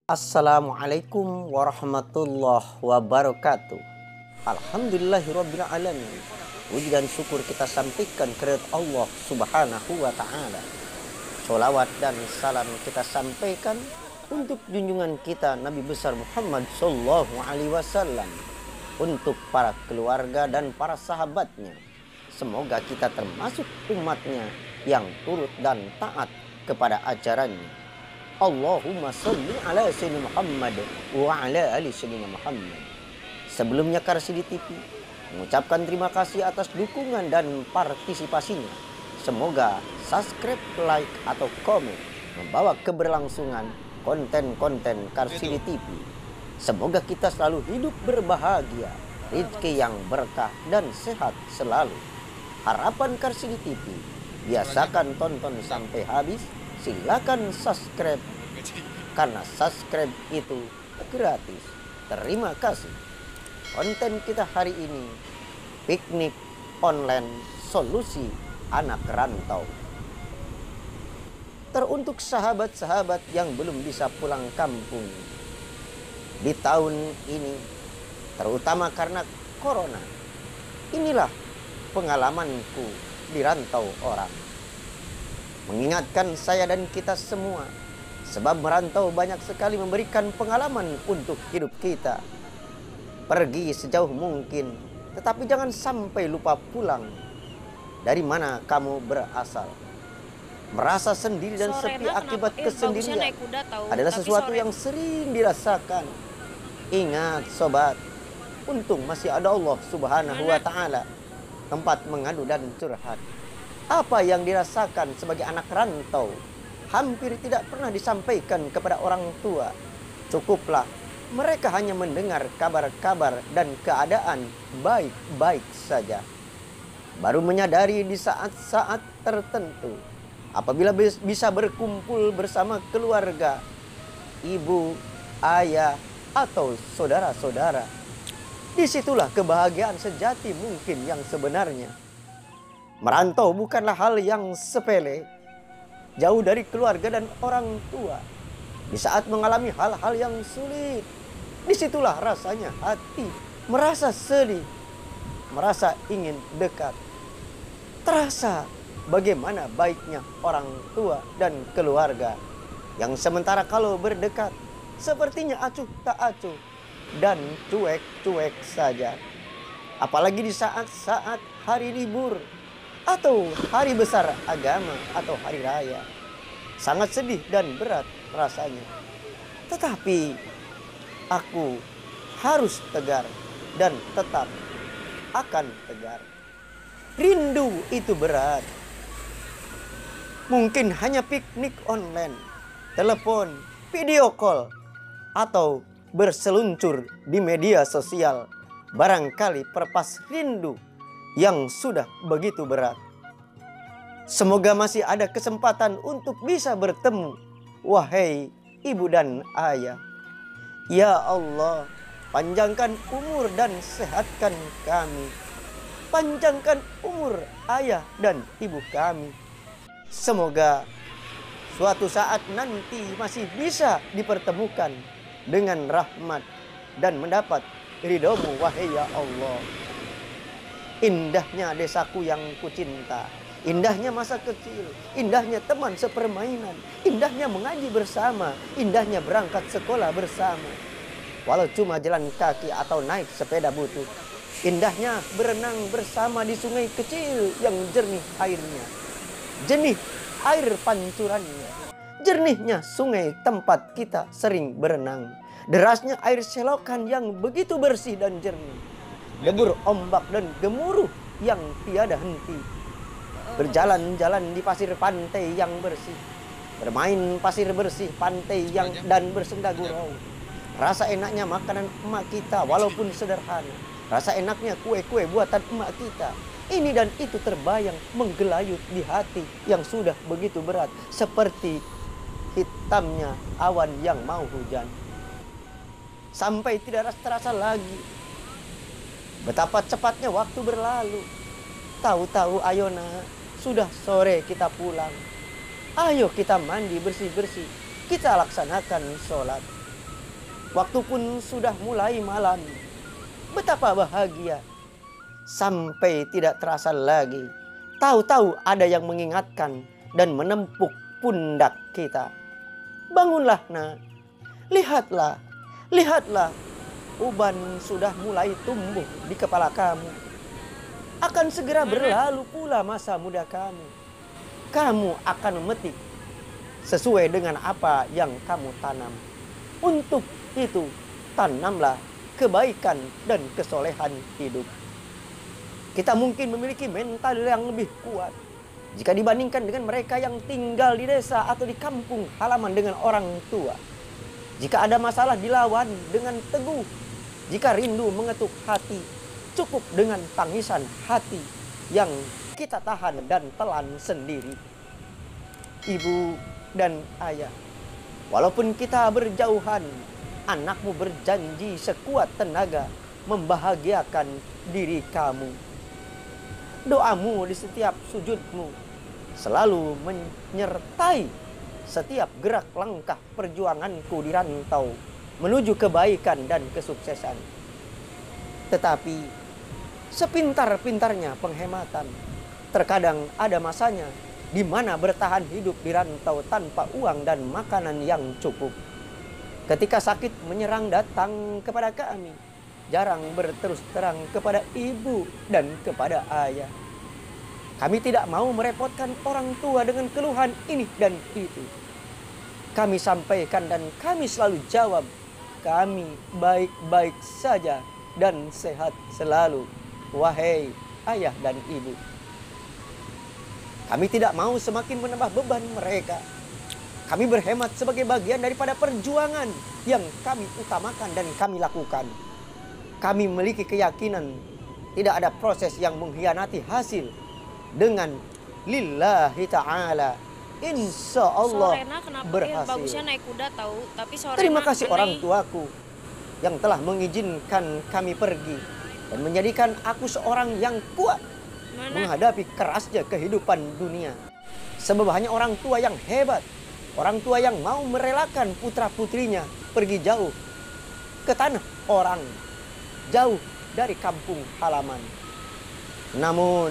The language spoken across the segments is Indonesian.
Assalamualaikum warahmatullahi wabarakatuh. Alhamdulillahirabbil alamin. Puji dan syukur kita sampaikan kepada Allah Subhanahu wa taala. Sholawat dan salam kita sampaikan untuk junjungan kita Nabi besar Muhammad sallallahu alaihi wasallam, untuk para keluarga dan para sahabatnya. Semoga kita termasuk umatnya yang turut dan taat kepada ajarannya. Allahumma sholli ala sayyidina Muhammad wa ala ali sayyidina Muhammad. Sebelumnya Karsidi TV mengucapkan terima kasih atas dukungan dan partisipasinya. Semoga subscribe, like, atau komen membawa keberlangsungan konten-konten Karsidi TV. Semoga kita selalu hidup berbahagia, rezeki yang berkah dan sehat selalu. Harapan Karsidi TV, biasakan tonton sampai habis. Silakan subscribe, karena subscribe itu gratis. Terima kasih. Konten kita hari ini, piknik online solusi anak rantau. Teruntuk sahabat-sahabat yang belum bisa pulang kampung di tahun ini, terutama karena corona. Inilah pengalamanku di rantau orang. Mengingatkan saya dan kita semua, sebab merantau banyak sekali memberikan pengalaman untuk hidup kita. Pergi sejauh mungkin, tetapi jangan sampai lupa pulang dari mana kamu berasal. Merasa sendiri dan sepi akibat kesendirian adalah sesuatu yang sering dirasakan. Ingat sobat, untung masih ada Allah Subhanahu wa taala, tempat mengadu dan curhat. Apa yang dirasakan sebagai anak rantau hampir tidak pernah disampaikan kepada orang tua. Cukuplah mereka hanya mendengar kabar-kabar dan keadaan baik-baik saja. Baru menyadari di saat-saat tertentu, apabila bisa berkumpul bersama keluarga, ibu, ayah, atau saudara-saudara, disitulah kebahagiaan sejati mungkin yang sebenarnya. Merantau bukanlah hal yang sepele, jauh dari keluarga dan orang tua. Di saat mengalami hal-hal yang sulit, disitulah rasanya hati merasa sedih, merasa ingin dekat. Terasa bagaimana baiknya orang tua dan keluarga, yang sementara kalau berdekat sepertinya acuh tak acuh dan cuek-cuek saja. Apalagi di saat-saat hari libur atau hari besar agama atau hari raya, sangat sedih dan berat rasanya. Tetapi aku harus tegar dan tetap akan tegar. Rindu itu berat. Mungkin hanya piknik online, telepon, video call, atau berseluncur di media sosial, barangkali perpas rindu yang sudah begitu berat. Semoga masih ada kesempatan untuk bisa bertemu, wahai ibu dan ayah. Ya Allah, panjangkan umur dan sehatkan kami. Panjangkan umur ayah dan ibu kami. Semoga suatu saat nanti masih bisa dipertemukan dengan rahmat dan mendapat ridhomu, wahai ya Allah. Indahnya desaku yang kucinta, indahnya masa kecil, indahnya teman sepermainan, indahnya mengaji bersama, indahnya berangkat sekolah bersama, walau cuma jalan kaki atau naik sepeda butut. Indahnya berenang bersama di sungai kecil yang jernih airnya, jernih air pancurannya, jernihnya sungai tempat kita sering berenang, derasnya air selokan yang begitu bersih dan jernih, debur ombak dan gemuruh yang tiada henti. Berjalan-jalan di pasir pantai yang bersih, bermain pasir bersih pantai yang dan bersenda gurau. Rasa enaknya makanan emak kita walaupun sederhana. Rasa enaknya kue-kue buatan emak kita. Ini dan itu terbayang menggelayut di hati yang sudah begitu berat, seperti hitamnya awan yang mau hujan. Sampai tidak terasa lagi betapa cepatnya waktu berlalu. Tahu-tahu ayona sudah sore kita pulang. Ayo kita mandi bersih-bersih, kita laksanakan sholat. Waktu pun sudah mulai malam. Betapa bahagia. Sampai tidak terasa lagi. Tahu-tahu ada yang mengingatkan dan menempuk pundak kita. Bangunlah nak. Lihatlah. Lihatlah. Uban sudah mulai tumbuh di kepala kamu. Akan segera berlalu pula masa muda kamu. Kamu akan memetik sesuai dengan apa yang kamu tanam. Untuk itu, tanamlah kebaikan dan kesolehan hidup. Kita mungkin memiliki mental yang lebih kuat jika dibandingkan dengan mereka yang tinggal di desa atau di kampung halaman dengan orang tua. Jika ada masalah dilawan dengan teguh. Jika rindu mengetuk hati, cukup dengan tangisan hati yang kita tahan dan telan sendiri. Ibu dan ayah, walaupun kita berjauhan, anakmu berjanji sekuat tenaga membahagiakan diri kamu. Doamu di setiap sujudmu selalu menyertai setiap gerak langkah perjuanganku di rantau menuju kebaikan dan kesuksesan. Tetapi sepintar-pintarnya penghematan, terkadang ada masanya di mana bertahan hidup di rantau tanpa uang dan makanan yang cukup. Ketika sakit menyerang datang kepada kami, jarang berterus terang kepada ibu dan kepada ayah. Kami tidak mau merepotkan orang tua dengan keluhan ini dan itu. Kami sampaikan dan kami selalu jawab, kami baik-baik saja dan sehat selalu, wahai ayah dan ibu. Kami tidak mau semakin menambah beban mereka. Kami berhemat sebagai bagian daripada perjuangan yang kami utamakan dan kami lakukan. Kami memiliki keyakinan tidak ada proses yang mengkhianati hasil. Dengan lillahi ta'ala, insya Allah berhasil. Bagusnya naik kuda tahu, tapi terima kasih orang tuaku yang telah mengizinkan kami pergi dan menjadikan aku seorang yang kuat menghadapi kerasnya kehidupan dunia. Sebab hanya orang tua yang hebat, orang tua yang mau merelakan putra-putrinya pergi jauh ke tanah orang, jauh dari kampung halaman. Namun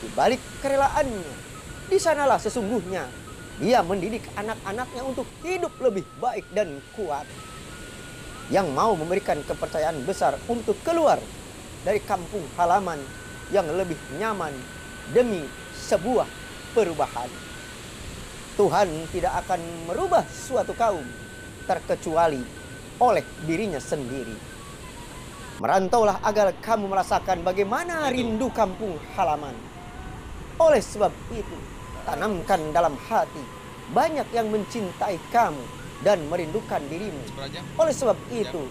di balik kerelaannya, di sanalah sesungguhnya dia mendidik anak-anaknya untuk hidup lebih baik dan kuat. Yang mau memberikan kepercayaan besar untuk keluar dari kampung halaman yang lebih nyaman demi sebuah perubahan. Tuhan tidak akan merubah suatu kaum terkecuali oleh dirinya sendiri. Merantaulah agar kamu merasakan bagaimana rindu kampung halaman. Oleh sebab itu, tanamkan dalam hati banyak yang mencintai kamu dan merindukan dirimu. Oleh sebab itu,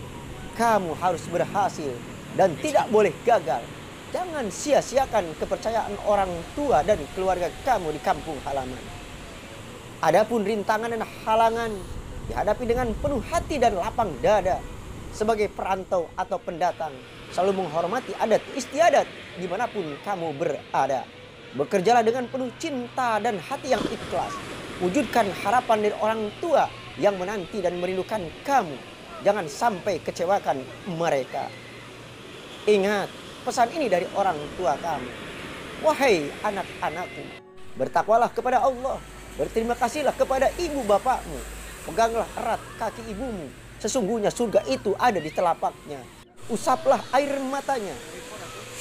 kamu harus berhasil dan tidak boleh gagal. Jangan sia-siakan kepercayaan orang tua dan keluarga kamu di kampung halaman. Adapun rintangan dan halangan dihadapi dengan penuh hati dan lapang dada. Sebagai perantau atau pendatang, selalu menghormati adat istiadat dimanapun kamu berada. Bekerjalah dengan penuh cinta dan hati yang ikhlas. Wujudkan harapan dari orang tua yang menanti dan merindukan kamu. Jangan sampai kecewakan mereka. Ingat pesan ini dari orang tua kamu. Wahai anak-anakku, bertakwalah kepada Allah. Berterima kasihlah kepada ibu bapakmu. Peganglah erat kaki ibumu. Sesungguhnya surga itu ada di telapaknya. Usaplah air matanya.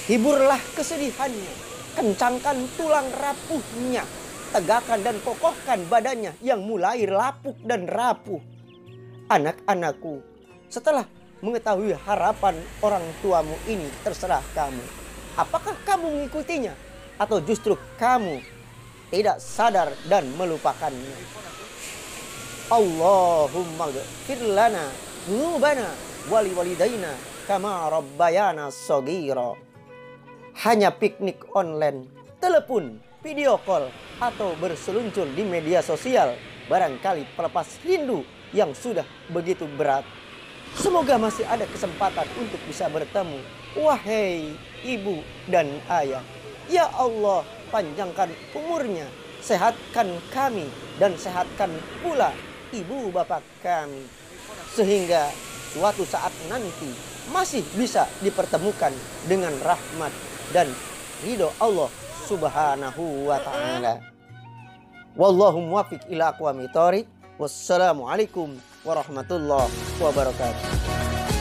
Hiburlah kesedihannya. Kencangkan tulang rapuhnya. Tegakkan dan kokohkan badannya yang mulai lapuk dan rapuh. Anak-anakku, setelah mengetahui harapan orang tuamu ini, terserah kamu. Apakah kamu mengikutinya? Atau justru kamu tidak sadar dan melupakannya? Allahumma ghfir lana dzunubana wali walidaina kama rabbayana shaghira. Hanya piknik online, telepon, video call, atau berseluncur di media sosial barangkali pelepas rindu yang sudah begitu berat. Semoga masih ada kesempatan untuk bisa bertemu, wahai ibu dan ayah. Ya Allah, panjangkan umurnya, sehatkan kami, dan sehatkan pula ibu bapak kami. Sehingga suatu saat nanti masih bisa dipertemukan dengan rahmat dan ridho Allah Subhanahu wa ta'ala. Wallahu muwaffiq ila aqwamit thoriq. Wassalamualaikum warahmatullahi wabarakatuh.